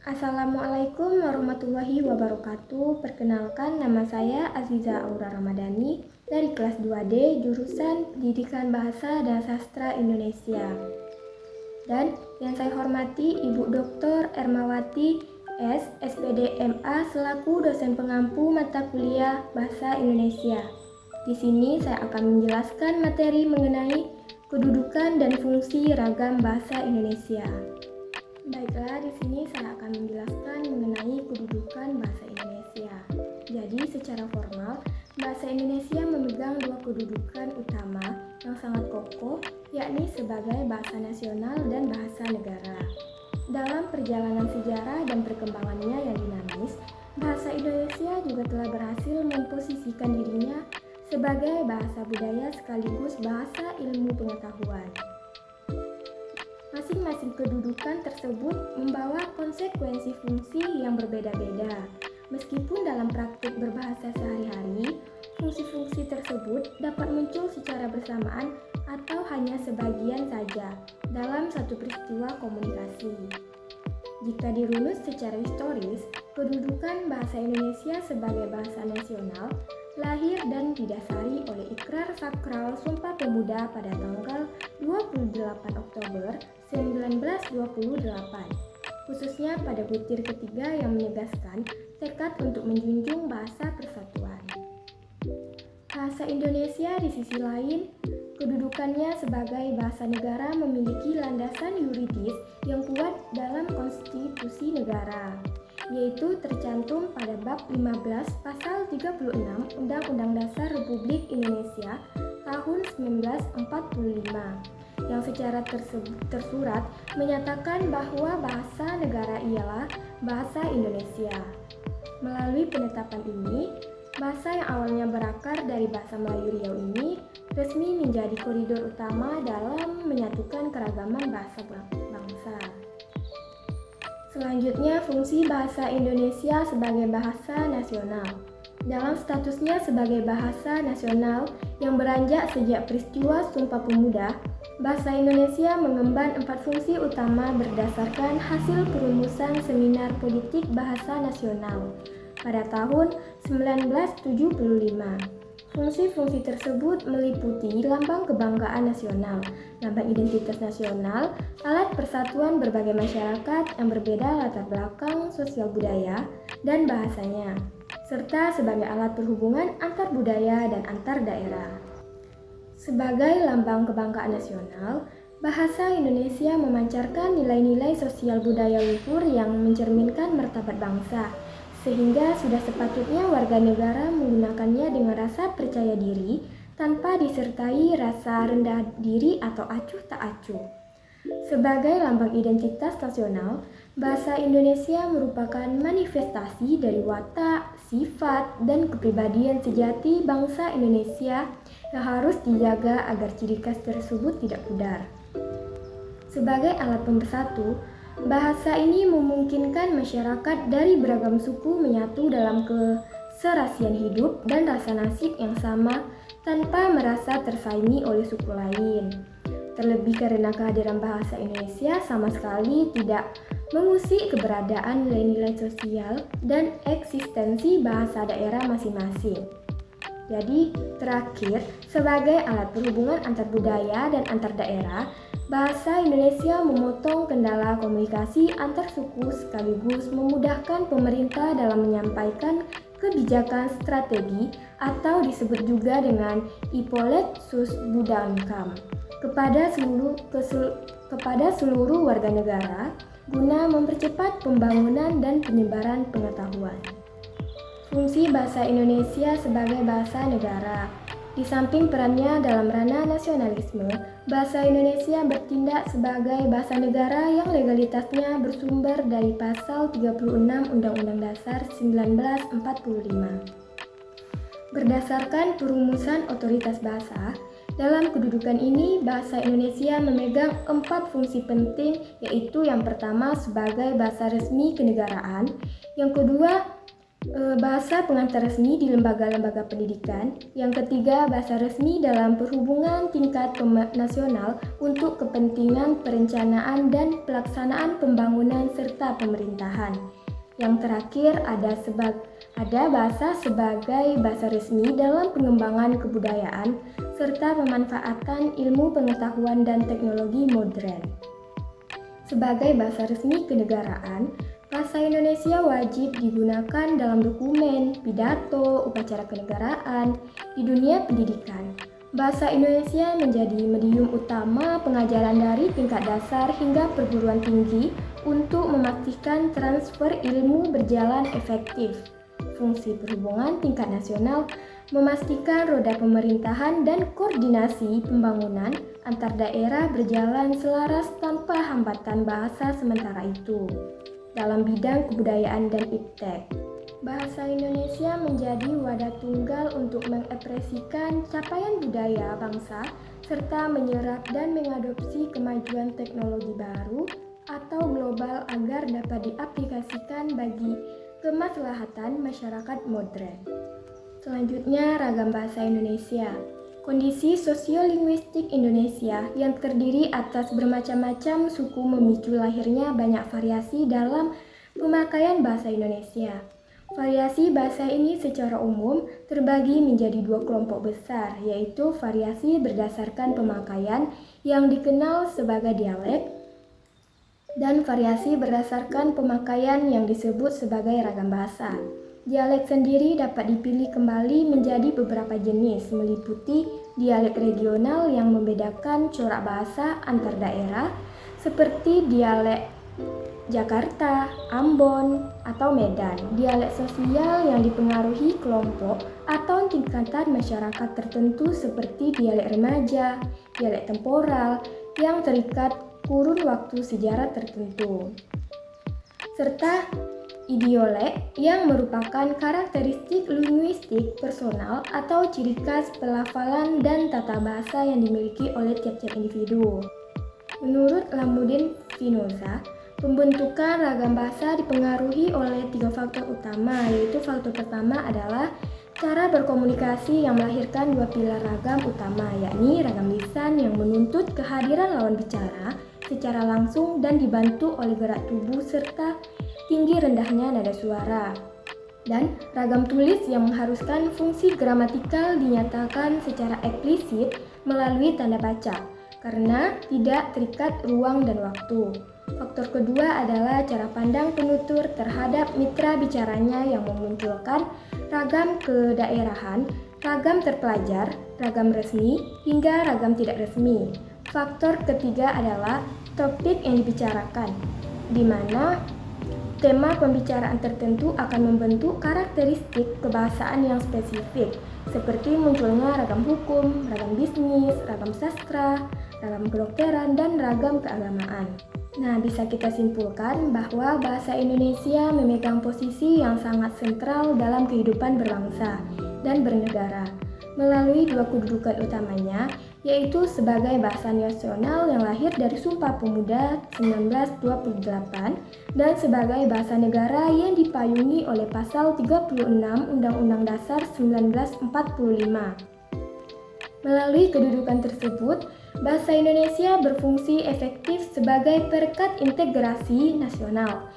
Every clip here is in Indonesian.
Assalamualaikum warahmatullahi wabarakatuh. Perkenalkan, nama saya Aziza Aura Ramadhani dari kelas 2D jurusan Pendidikan Bahasa dan Sastra Indonesia. Dan yang saya hormati Ibu Dr. Ermawati S. SPD MA selaku dosen pengampu mata kuliah Bahasa Indonesia. Di sini saya akan menjelaskan materi mengenai kedudukan dan fungsi ragam bahasa Indonesia. Baiklah, di sini saya akan menjelaskan mengenai kedudukan bahasa Indonesia. Jadi, secara formal, bahasa Indonesia memegang dua kedudukan utama yang sangat kokoh, yakni sebagai bahasa nasional dan bahasa negara. Dalam perjalanan sejarah dan perkembangannya yang dinamis, bahasa Indonesia juga telah berhasil memposisikan dirinya sebagai bahasa budaya sekaligus bahasa ilmu pengetahuan. Masing-masing kedudukan tersebut membawa konsekuensi fungsi yang berbeda-beda. Meskipun dalam praktik berbahasa sehari-hari, fungsi-fungsi tersebut dapat muncul secara bersamaan atau hanya sebagian saja dalam satu peristiwa komunikasi. Jika dirunut secara historis, kedudukan bahasa Indonesia sebagai bahasa nasional lahir dan didasari oleh Ikrar Sakral Sumpah Pemuda pada tanggal 28 Oktober 1928, khususnya pada butir ketiga yang menegaskan tekad untuk menjunjung bahasa persatuan. Bahasa Indonesia di sisi lain, kedudukannya sebagai bahasa negara memiliki landasan yuridis yang kuat dalam konstitusi negara, yaitu tercantum pada bab 15 pasal 36 Undang-Undang Dasar Republik Indonesia tahun 1945 yang secara tersurat menyatakan bahwa bahasa negara ialah bahasa Indonesia. Melalui penetapan ini, bahasa yang awalnya berakar dari bahasa Melayu Riau ini resmi menjadi koridor utama dalam menyatukan keragaman bahasa bangsa. Selanjutnya, fungsi bahasa Indonesia sebagai bahasa nasional. Dalam statusnya sebagai bahasa nasional yang beranjak sejak peristiwa Sumpah Pemuda, bahasa Indonesia mengemban 4 fungsi utama berdasarkan hasil perumusan Seminar Politik Bahasa Nasional pada tahun 1975. Fungsi-fungsi tersebut meliputi lambang kebanggaan nasional, lambang identitas nasional, alat persatuan berbagai masyarakat yang berbeda latar belakang sosial budaya dan bahasanya, serta sebagai alat perhubungan antar budaya dan antar daerah. Sebagai lambang kebanggaan nasional, bahasa Indonesia memancarkan nilai-nilai sosial budaya luhur yang mencerminkan martabat bangsa, sehingga sudah sepatutnya warga negara menggunakannya dengan rasa percaya diri tanpa disertai rasa rendah diri atau acuh tak acuh. Sebagai lambang identitas nasional, bahasa Indonesia merupakan manifestasi dari watak, sifat, dan kepribadian sejati bangsa Indonesia yang harus dijaga agar ciri khas tersebut tidak pudar. Sebagai alat pemersatu, bahasa ini memungkinkan masyarakat dari beragam suku menyatu dalam keserasian hidup dan rasa nasib yang sama tanpa merasa tersaingi oleh suku lain. Terlebih karena kehadiran bahasa Indonesia sama sekali tidak mengusik keberadaan nilai-nilai sosial dan eksistensi bahasa daerah masing-masing. Jadi, terakhir, sebagai alat perhubungan antar budaya dan antar daerah, bahasa Indonesia memotong kendala komunikasi antar suku sekaligus memudahkan pemerintah dalam menyampaikan kebijakan strategi atau disebut juga dengan Ipolet Sus Budankam kepada seluruh warga negara guna mempercepat pembangunan dan penyebaran pengetahuan. Fungsi bahasa Indonesia sebagai bahasa negara. Di samping perannya dalam ranah nasionalisme, bahasa Indonesia bertindak sebagai bahasa negara yang legalitasnya bersumber dari pasal 36 Undang-Undang Dasar 1945. Berdasarkan perumusan otoritas bahasa, dalam kedudukan ini bahasa Indonesia memegang 4 fungsi penting, yaitu yang pertama sebagai bahasa resmi kenegaraan, yang kedua Bahasa pengantar resmi di lembaga-lembaga pendidikan. Yang ketiga, bahasa resmi dalam perhubungan tingkat nasional untuk kepentingan perencanaan dan pelaksanaan pembangunan serta pemerintahan. Yang terakhir, ada bahasa sebagai bahasa resmi dalam pengembangan kebudayaan serta pemanfaatan ilmu pengetahuan dan teknologi modern. Sebagai bahasa resmi kenegaraan, bahasa Indonesia wajib digunakan dalam dokumen, pidato, upacara kenegaraan di dunia pendidikan. Bahasa Indonesia menjadi medium utama pengajaran dari tingkat dasar hingga perguruan tinggi untuk memastikan transfer ilmu berjalan efektif. Fungsi perhubungan tingkat nasional memastikan roda pemerintahan dan koordinasi pembangunan antar daerah berjalan selaras tanpa hambatan bahasa sementara itu. Dalam bidang kebudayaan dan iptek, bahasa Indonesia menjadi wadah tunggal untuk mengekspresikan capaian budaya bangsa serta menyerap dan mengadopsi kemajuan teknologi baru atau global agar dapat diaplikasikan bagi kemaslahatan masyarakat modern. Selanjutnya, ragam bahasa Indonesia. Kondisi sosiolinguistik Indonesia yang terdiri atas bermacam-macam suku memicu lahirnya banyak variasi dalam pemakaian bahasa Indonesia. Variasi bahasa ini secara umum terbagi menjadi dua kelompok besar, yaitu variasi berdasarkan pemakaian yang dikenal sebagai dialek dan variasi berdasarkan pemakaian yang disebut sebagai ragam bahasa. Dialek sendiri dapat dipilih kembali menjadi beberapa jenis, meliputi dialek regional yang membedakan corak bahasa antar daerah, seperti dialek Jakarta, Ambon, atau Medan. Dialek sosial yang dipengaruhi kelompok atau tingkatan masyarakat tertentu seperti dialek remaja, dialek temporal yang terikat kurun waktu sejarah tertentu, serta idiolek yang merupakan karakteristik linguistik personal atau ciri khas pelafalan dan tata bahasa yang dimiliki oleh tiap-tiap individu. Menurut Lamuddin Finoza, pembentukan ragam bahasa dipengaruhi oleh 3 faktor utama, yaitu faktor pertama adalah cara berkomunikasi yang melahirkan 2 pilar ragam utama, yakni ragam lisan yang menuntut kehadiran lawan bicara secara langsung dan dibantu oleh gerak tubuh serta tinggi rendahnya nada suara, dan ragam tulis yang mengharuskan fungsi gramatikal dinyatakan secara eksplisit melalui tanda baca karena tidak terikat ruang dan waktu. Faktor kedua adalah cara pandang penutur terhadap mitra bicaranya yang memunculkan ragam kedaerahan, ragam terpelajar, ragam resmi, hingga ragam tidak resmi. Faktor ketiga adalah topik yang dibicarakan, di mana tema pembicaraan tertentu akan membentuk karakteristik kebahasaan yang spesifik, seperti munculnya ragam hukum, ragam bisnis, ragam sastra, ragam kedokteran, dan ragam keagamaan. Nah, bisa kita simpulkan bahwa bahasa Indonesia memegang posisi yang sangat sentral dalam kehidupan berbangsa dan bernegara, melalui 2 kedudukan utamanya, yaitu sebagai bahasa nasional yang lahir dari Sumpah Pemuda 1928 dan sebagai bahasa negara yang dipayungi oleh Pasal 36 Undang-Undang Dasar 1945. Melalui kedudukan tersebut, bahasa Indonesia berfungsi efektif sebagai perekat integrasi nasional,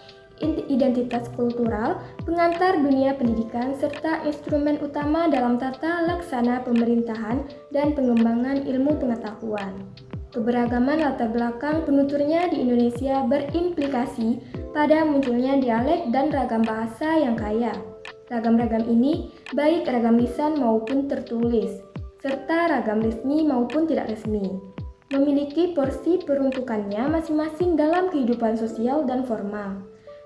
identitas kultural, pengantar dunia pendidikan, serta instrumen utama dalam tata laksana pemerintahan dan pengembangan ilmu pengetahuan. Keberagaman latar belakang penuturnya di Indonesia berimplikasi pada munculnya dialek dan ragam bahasa yang kaya. Ragam-ragam ini baik ragam lisan maupun tertulis, serta ragam resmi maupun tidak resmi, memiliki porsi peruntukannya masing-masing dalam kehidupan sosial dan formal.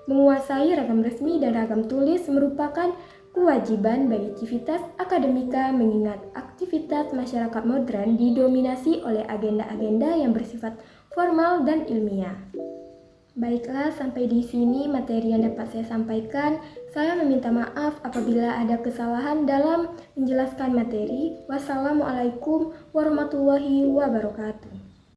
Menguasai ragam resmi dan ragam tulis merupakan kewajiban bagi aktivitas akademika mengingat aktivitas masyarakat modern didominasi oleh agenda-agenda yang bersifat formal dan ilmiah. Baiklah, sampai di sini materi yang dapat saya sampaikan. Saya meminta maaf apabila ada kesalahan dalam menjelaskan materi. Wassalamualaikum warahmatullahi wabarakatuh.